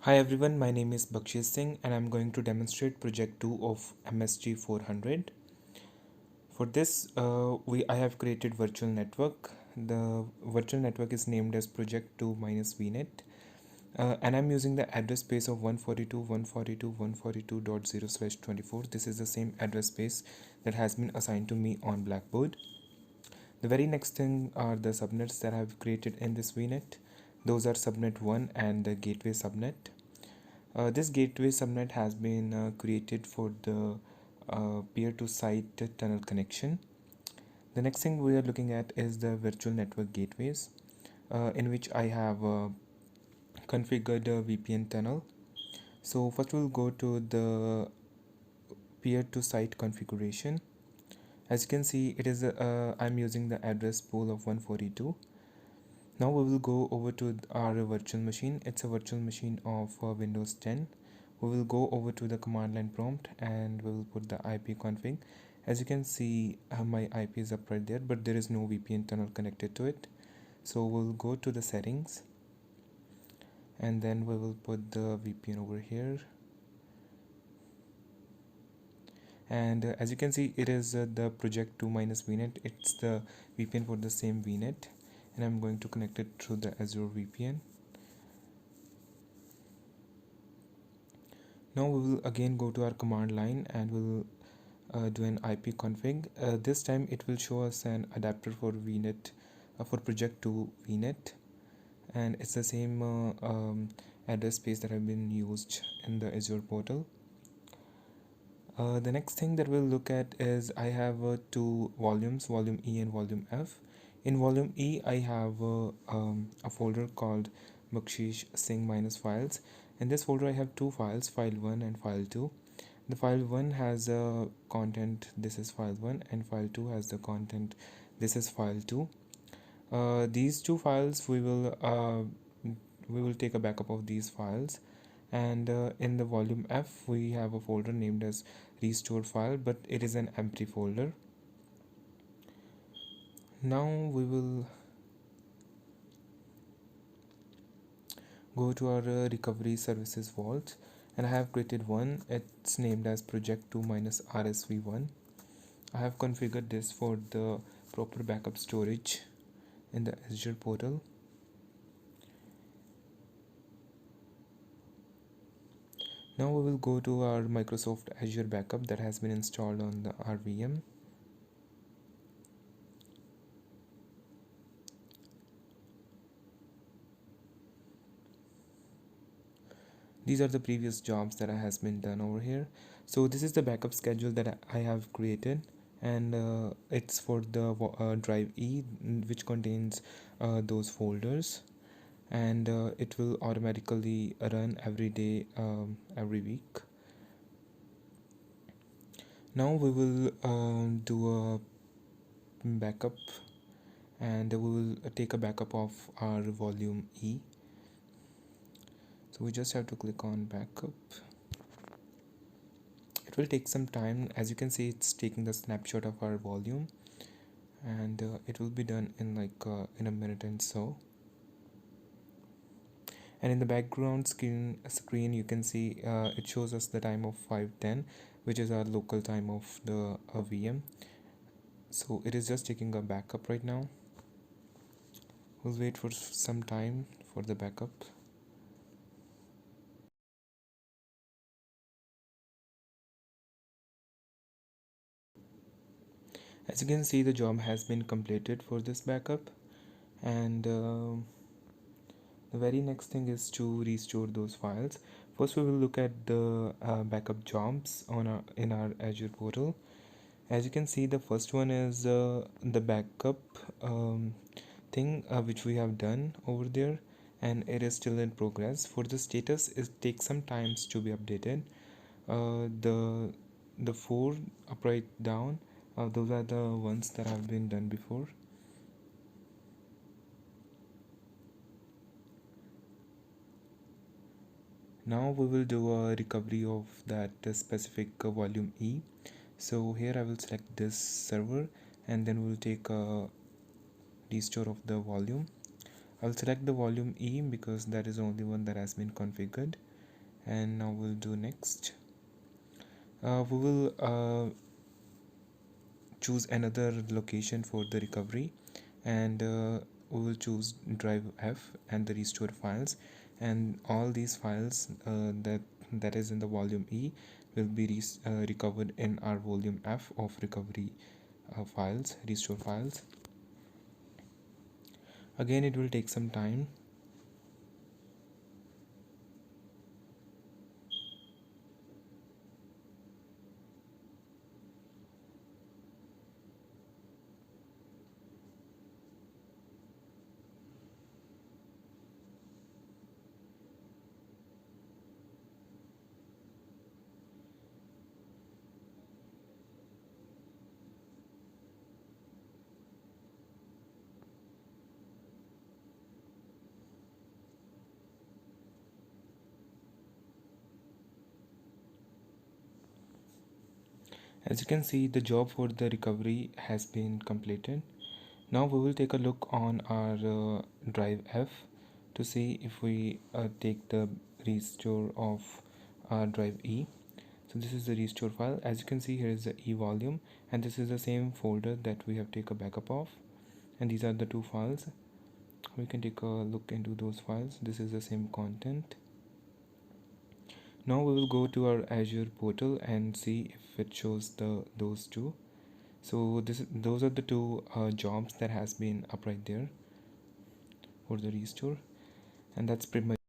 Hi everyone, my name is Bakshi Singh and I'm going to demonstrate project 2 of MSG 400. For this, I have created virtual network. The virtual network is named as project 2 minus VNet, and I'm using the address space of 142.142.142.0/24. This is the same address space that has been assigned to me on Blackboard. The very next thing are the subnets that I have created in this VNet. Those are subnet 1 and the gateway subnet. This gateway subnet has been created for the peer-to-site tunnel connection. The next thing we are looking at is the virtual network gateways, in which I have configured a VPN tunnel. So first we'll go to the peer-to-site configuration. As you can see, I'm using the address pool of 142. Now we will go over to our virtual machine. It's a virtual machine of Windows 10. We will go over to the command line prompt and we will put the IP config. As you can see, my IP is up right there, but there is no VPN tunnel connected to it. So we'll go to the settings and then we will put the VPN over here. And as you can see, it is the project 2 minus VNet. It's the VPN for the same VNet, and I'm going to connect it through the Azure VPN. Now we will again go to our command line and we'll do an IP config. This time it will show us an adapter for VNet, for project 2 VNet, and it's the same address space that have been used in the Azure portal. The next thing that we'll look at is I have two volumes, volume E and volume F. In volume E, I have a folder called Bakshish Singh minus files. In this folder, I have two files, file 1 and file 2. The file 1 has content, this is file 1, and file 2 has the content, this is file 2. These two files we will take a backup of these files, and in the volume F we have a folder named as restore file, but it is an empty folder. Now we will go to our recovery services vault, and I have created one. It's named as project 2 minus RSV1. I have configured this for the proper backup storage in the Azure portal. Now we will go to our Microsoft Azure backup that has been installed on the RVM. These are the previous jobs that has been done over here. So this is the backup schedule that I have created, and it's for the drive E, which contains those folders, and it will automatically run every day, every week. Now we will do a backup, and we will take a backup of our volume E. So we just have to click on backup. It will take some time. As you can see, it's taking the snapshot of our volume, and it will be done in in a minute and so. And in the background screen you can see it shows us the time of 5:10, which is our local time of the VM. So it is just taking a backup right now. We'll wait for some time for the backup. As you can see, the job has been completed for this backup, and the very next thing is to restore those files. First we will look at the backup jobs in our Azure portal. As you can see, the first one is the backup thing which we have done over there, and it is still in progress. For the status, it takes some times to be updated. The four upright down, those are the ones that have been done before. Now we will do a recovery of that specific volume E. So here I will select this server, and then we'll take a restore of the volume. I'll select the volume E because that is the only one that has been configured. And now we'll do next. We will choose another location for the recovery, and we will choose drive F and the restore files, and all these files that is in the volume E will be recovered in our volume F of recovery files, restore files. Again, it will take some time. As you can see, the job for the recovery has been completed. Now we will take a look on our drive F to see if we take the restore of our drive E. So this is the restore file. As you can see, here is the E volume, and this is the same folder that we have taken a backup of, and these are the two files. We can take a look into those files. This is the same content. Now we will go to our Azure portal and see if it shows those two. So those are the two jobs that has been up right there for the restore, and that's pretty much